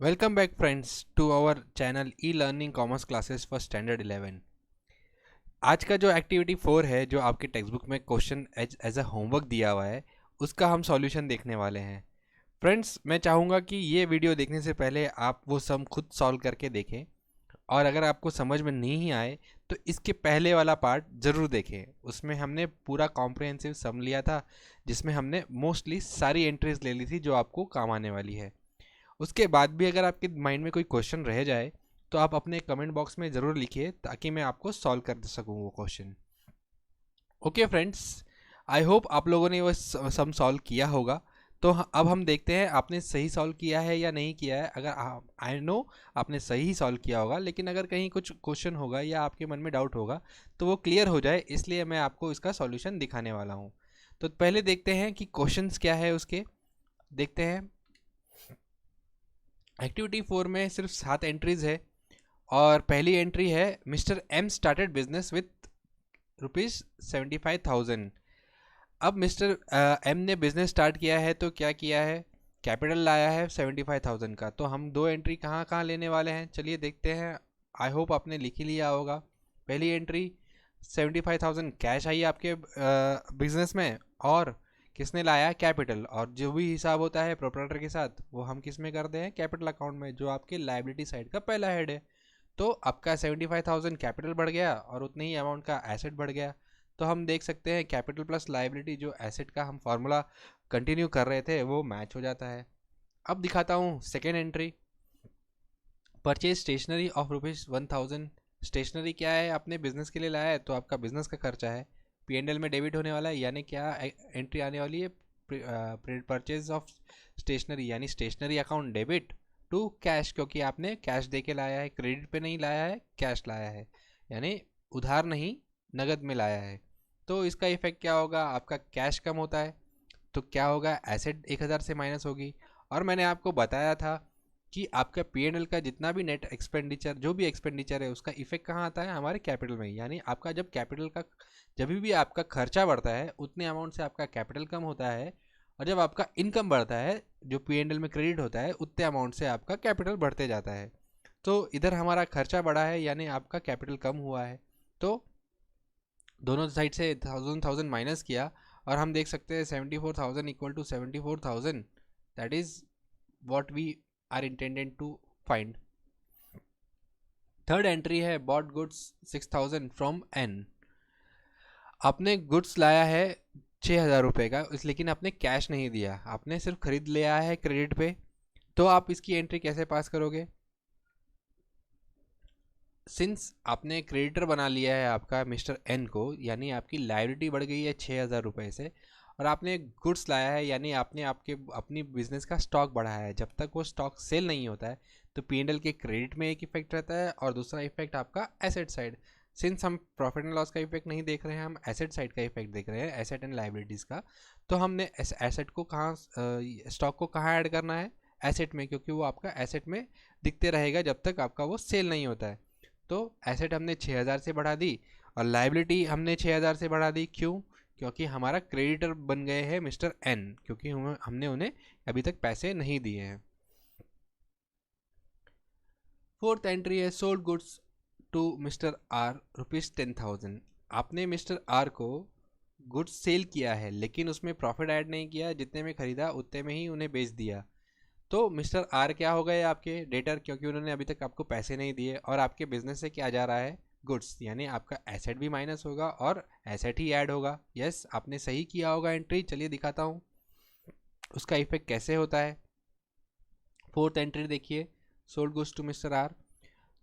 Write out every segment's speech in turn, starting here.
Welcome back friends to our channel E learning commerce classes for standard 11। आज का जो activity 4 है, जो आपके टेक्स्ट बुक में क्वेश्चन एज अ होमवर्क दिया हुआ है, उसका हम सॉल्यूशन देखने वाले हैं। फ्रेंड्स, मैं चाहूँगा कि ये वीडियो देखने से पहले आप वो सम खुद सॉल्व करके देखें, और अगर आपको समझ में नहीं आए तो इसके पहले वाला पार्ट ज़रूर देखें। उसमें हमने पूरा कॉम्प्रिहेंसिव सम लिया था, जिसमें हमने मोस्टली सारी एंट्रीज ले ली थी जो आपको काम आने वाली है। उसके बाद भी अगर आपके माइंड में कोई क्वेश्चन रह जाए तो आप अपने कमेंट बॉक्स में ज़रूर लिखिए, ताकि मैं आपको सॉल्व कर सकूँ वो question. Okay friends, I hope आप लोगों ने वो सम सॉल्व किया होगा। तो अब हम देखते हैं आपने सही सॉल्व किया है या नहीं किया है। अगर आई नो आपने सही सॉल्व किया होगा, लेकिन अगर कहीं कुछ क्वेश्चन होगा या आपके मन में डाउट होगा तो वो क्लियर हो जाए, इसलिए मैं आपको इसका सॉल्यूशन दिखाने वाला हूँ। तो पहले देखते हैं कि क्वेश्चंस क्या है उसके। देखते हैं। एक्टिविटी 4 में सिर्फ 7 एंट्रीज है, और पहली एंट्री है mister M started business with ₹75,000। अब मिस्टर एम ने बिजनेस स्टार्ट किया है तो क्या किया है, कैपिटल लाया है 75,000 का। तो हम दो एंट्री कहाँ कहाँ लेने वाले हैं, चलिए देखते हैं। आई होप आपने लिख ही लिया होगा। पहली एंट्री 75,000 कैश आई आपके बिजनेस में, और किसने लाया, कैपिटल। और जो भी हिसाब होता है प्रोप्राइटर के साथ, वो हम किस में करते हैं, कैपिटल अकाउंट में, जो आपके लाइबिलिटी साइड का पहला हेड है। तो आपका 75,000 कैपिटल बढ़ गया और उतने ही अमाउंट का एसेट बढ़ गया। तो हम देख सकते हैं कैपिटल प्लस लाइबिलिटी, जो एसेट का हम फॉर्मूला कंटिन्यू कर रहे थे, वो मैच हो जाता है। अब दिखाता हूँ second entry. Purchase stationery of ₹1,000। Stationery क्या है, अपने बिजनेस के लिए लाया है, तो आपका बिजनेस का खर्चा है, P&L में डेबिट होने वाला है। यानी क्या एंट्री आने वाली है, परचेज ऑफ स्टेशनरी, यानी stationery account debit to cash, क्योंकि आपने कैश दे के लाया है, क्रेडिट पे नहीं लाया है, कैश लाया है, यानी उधार नहीं, नगद में लाया है। तो इसका इफेक्ट क्या होगा, आपका कैश कम होता है, तो क्या होगा, एसेट 1,000 से माइनस होगी। और मैंने आपको बताया था कि आपका P&L का जितना भी नेट एक्सपेंडिचर, जो भी एक्सपेंडिचर है, उसका इफेक्ट कहाँ आता है, हमारे कैपिटल में। यानी आपका जब कैपिटल का, जब भी आपका खर्चा बढ़ता है, उतने अमाउंट से आपका कैपिटल कम होता है, और जब आपका इनकम बढ़ता है, जो P&L में क्रेडिट होता है, उतने अमाउंट से आपका कैपिटल बढ़ते जाता है। तो इधर हमारा खर्चा बढ़ा है, यानी आपका कैपिटल कम हुआ है। तो दोनों साइड से 1,000 माइनस किया, और हम देख सकते हैं 74,000 equal to 74,000, that is what we are intended to find. Third entry है बॉट गुड्स 6,000 फ्रॉम एन। आपने गुड्स लाया है 6,000 रुपये का, इस लेकिन आपने कैश नहीं दिया, आपने सिर्फ खरीद लिया है क्रेडिट पे। तो आप इसकी एंट्री कैसे पास करोगे, सिंस आपने क्रेडिटर बना लिया है आपका मिस्टर एन को, यानी आपकी लायबिलिटी बढ़ गई है 6,000 रुपये से, और आपने गुड्स लाया है, यानी आपने अपनी बिजनेस का स्टॉक बढ़ाया है। जब तक वो स्टॉक सेल नहीं होता है तो P&L के क्रेडिट में एक इफेक्ट रहता है, और दूसरा इफेक्ट आपका एसेट साइड। सिंस हम प्रॉफिट एंड लॉस का इफेक्ट नहीं देख रहे हैं, हम एसेट साइड का इफेक्ट देख रहे हैं, एसेट एंड लाइबिलिटीज़ का। तो हमने एसेट को कहाँ, स्टॉक को कहाँ ऐड करना है, एसेट में, क्योंकि वो आपका एसेट में दिखते रहेगा जब तक आपका वो सेल नहीं होता है। तो एसेट हमने 6,000 से बढ़ा दी, और लाइबिलिटी हमने 6,000 से बढ़ा दी। क्यों, क्योंकि हमारा क्रेडिटर बन गए हैं मिस्टर एन, क्योंकि हमने उन्हें अभी तक पैसे नहीं दिए हैं। फोर्थ एंट्री है sold goods to mister R ₹10,000। आपने मिस्टर आर को गुड्स सेल किया है, लेकिन उसमें प्रॉफिट ऐड नहीं किया, जितने में खरीदा उतने में ही उन्हें बेच दिया। तो मिस्टर आर क्या हो गए, आपके डेटर, क्योंकि उन्होंने अभी तक आपको पैसे नहीं दिए, और आपके बिजनेस से क्या जा रहा है, गुड्स, यानी आपका एसेट भी माइनस होगा और एसेट ही ऐड होगा। यस, आपने सही किया होगा एंट्री। चलिए दिखाता हूँ उसका इफेक्ट कैसे होता है। फोर्थ एंट्री देखिए, sold goods to mister R,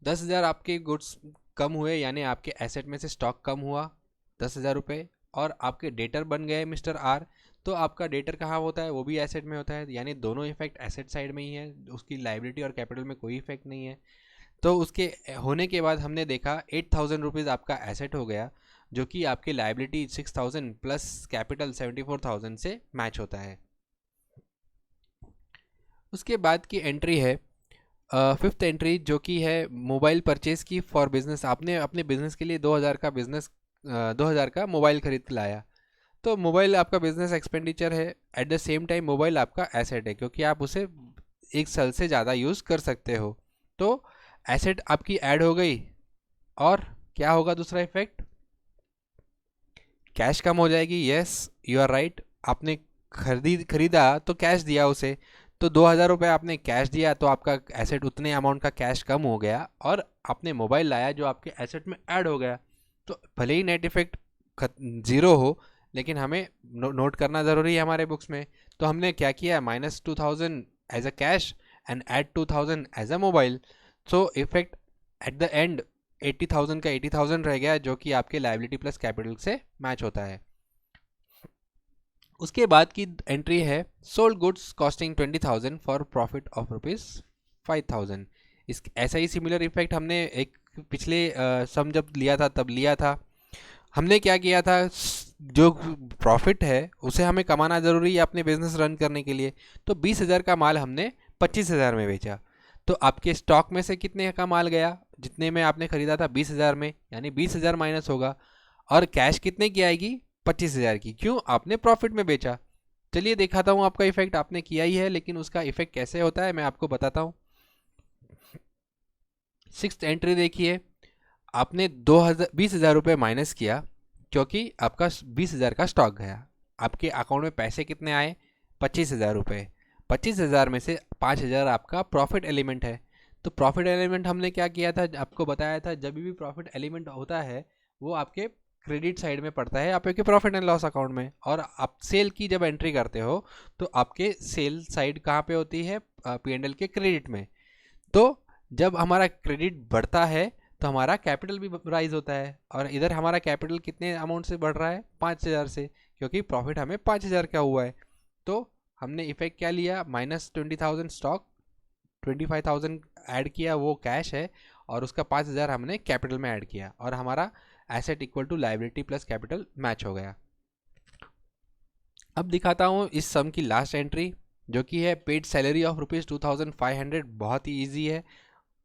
10,000 आपके गुड्स कम हुए, यानी आपके एसेट में से स्टॉक कम हुआ 10,000 रुपये, और आपके डेटर बन गए मिस्टर आर। तो आपका डेटर कहाँ होता है, वो भी एसेट में होता है, यानी दोनों इफेक्ट एसेट साइड में ही है, उसकी लाइबिलिटी और कैपिटल में कोई इफेक्ट नहीं है। तो उसके होने के बाद हमने देखा 8,000 रुपीज़ आपका एसेट हो गया, जो कि आपकी लाइबिलिटी 6,000 प्लस कैपिटल 74,000 से मैच होता है। उसके बाद की एंट्री है फिफ्थ एंट्री, जो कि है मोबाइल परचेज की फॉर बिजनेस। आपने अपने बिजनेस के लिए 2,000 का मोबाइल खरीद के लाया। तो मोबाइल आपका बिजनेस एक्सपेंडिचर है, at the same time mobile आपका एसेट है, क्योंकि आप उसे एक साल से ज़्यादा यूज़ कर सकते हो। तो एसेट आपकी ऐड हो गई, और क्या होगा दूसरा इफेक्ट, कैश कम हो जाएगी। Yes, you are right. आपने खरीदा तो कैश दिया उसे, तो 2,000 रुपये आपने कैश दिया, तो आपका एसेट उतने अमाउंट का कैश कम हो गया, और आपने मोबाइल लाया जो आपके एसेट में ऐड हो गया। तो भले ही नेट इफेक्ट ज़ीरो हो, लेकिन हमें नोट करना ज़रूरी है हमारे बुक्स में। तो हमने क्या किया, -2,000 as a cash and add 2,000 as a mobile. So effect at the end 80,000 का 80,000 रह गया, जो कि आपके लाइबिलिटी प्लस कैपिटल से मैच होता है। उसके बाद की एंट्री है sold goods costing 20,000 for profit of ₹5,000। इस ऐसा ही सिमिलर इफेक्ट हमने एक पिछले सम जब लिया था तब लिया था। हमने क्या किया था, जो प्रॉफिट है उसे हमें कमाना ज़रूरी है अपने बिजनेस रन करने के लिए। तो 20,000 का माल हमने 25,000 में बेचा। तो आपके स्टॉक में से कितने का माल गया, जितने में आपने खरीदा था 20,000 में, यानी 20,000 माइनस होगा, और कैश कितने की आएगी, 25,000 की। क्यों, आपने प्रॉफिट में बेचा। चलिए दिखाता हूँ आपका इफेक्ट, आपने किया ही है, लेकिन उसका इफेक्ट कैसे होता है मैं आपको बताता हूँ। 6th एंट्री देखिए, आपने 20,000 रुपये माइनस किया, क्योंकि आपका 20,000 का स्टॉक गया। आपके अकाउंट में पैसे कितने आए, 25,000 रुपये। 25,000 में से 5,000 आपका प्रॉफिट एलिमेंट है। तो प्रॉफिट एलिमेंट हमने क्या किया था, आपको बताया था, जब भी प्रॉफिट एलिमेंट होता है वो आपके क्रेडिट साइड में पड़ता है, आपके प्रॉफिट एंड लॉस अकाउंट में। और आप सेल की जब एंट्री करते हो तो आपके सेल साइड कहाँ पे होती है, P&L के क्रेडिट में। तो जब हमारा क्रेडिट बढ़ता है तो हमारा कैपिटल भी राइज होता है, और इधर हमारा कैपिटल कितने अमाउंट से बढ़ रहा है, 5,000 से, क्योंकि प्रॉफिट हमें 5,000 का हुआ है। तो हमने इफेक्ट क्या लिया, -20,000 स्टॉक, 25,000 ऐड किया, वो कैश है, और उसका 5,000 हमने कैपिटल में ऐड किया, और हमारा asset equal to liability plus capital match हो गया। अब दिखाता हूँ इस सम की लास्ट एंट्री, जो कि है पेड सैलरी ऑफ ₹2,500। बहुत ही ईजी है,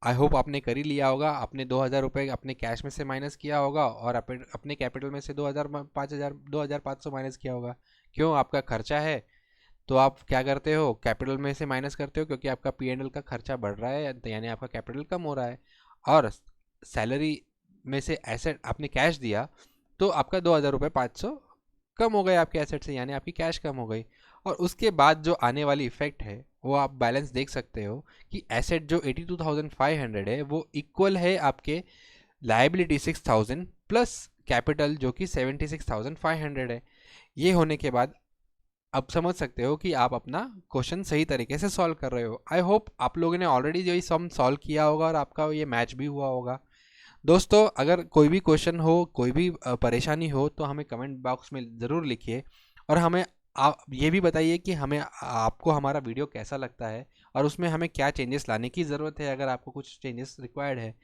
आई होप आपने कर ही लिया होगा। आपने 2,000 रुपये अपने कैश में से माइनस किया होगा, और अपने कैपिटल में से 2,500 माइनस किया होगा। क्यों, आपका खर्चा है, तो आप क्या करते हो, कैपिटल में से माइनस करते हो, क्योंकि आपका P&L का खर्चा बढ़ रहा है, यानी आपका कैपिटल कम हो रहा है। और सैलरी में से एसेट आपने कैश दिया, तो आपका 2,000 रुपये 500 कम हो गए आपके एसेट से, यानी आपकी कैश कम हो गई। और उसके बाद जो आने वाली इफेक्ट है वो आप बैलेंस देख सकते हो कि एसेट जो 82,500 है वो इक्वल है आपके लाइबिलिटी 6,000 प्लस कैपिटल जो कि 76,500 है। ये होने के बाद अब समझ सकते हो कि आप अपना क्वेश्चन सही तरीके से सॉल्व कर रहे हो। आई होप आप लोगों ने ऑलरेडी जो सम सॉल्व किया होगा और आपका ये मैच भी हुआ होगा। दोस्तों, अगर कोई भी क्वेश्चन हो, कोई भी परेशानी हो, तो हमें कमेंट बॉक्स में ज़रूर लिखिए, और हमें आप ये भी बताइए कि हमें आपको हमारा वीडियो कैसा लगता है, और उसमें हमें क्या चेंजेस लाने की ज़रूरत है, अगर आपको कुछ चेंजेस रिक्वायर्ड है।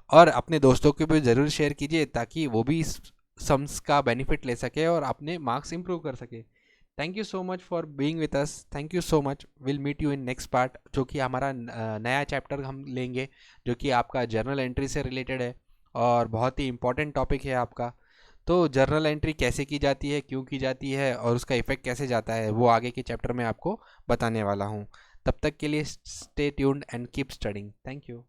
और अपने दोस्तों को भी ज़रूर शेयर कीजिए, ताकि वो भी इस सम्स का बेनिफिट ले सके और अपने मार्क्स इंप्रूव कर सके। Thank you so much for being with us, thank you so much. Will meet you in next part, जो कि हमारा नया चैप्टर हम लेंगे, जो कि आपका जर्नल एंट्री से रिलेटेड है, और बहुत ही इंपॉर्टेंट टॉपिक है आपका। तो जर्नल एंट्री कैसे की जाती है, क्यों की जाती है, और उसका इफेक्ट कैसे जाता है, वो आगे के चैप्टर में आपको बताने वाला हूँ। तब तक के लिए stay tuned and keep studying. Thank you.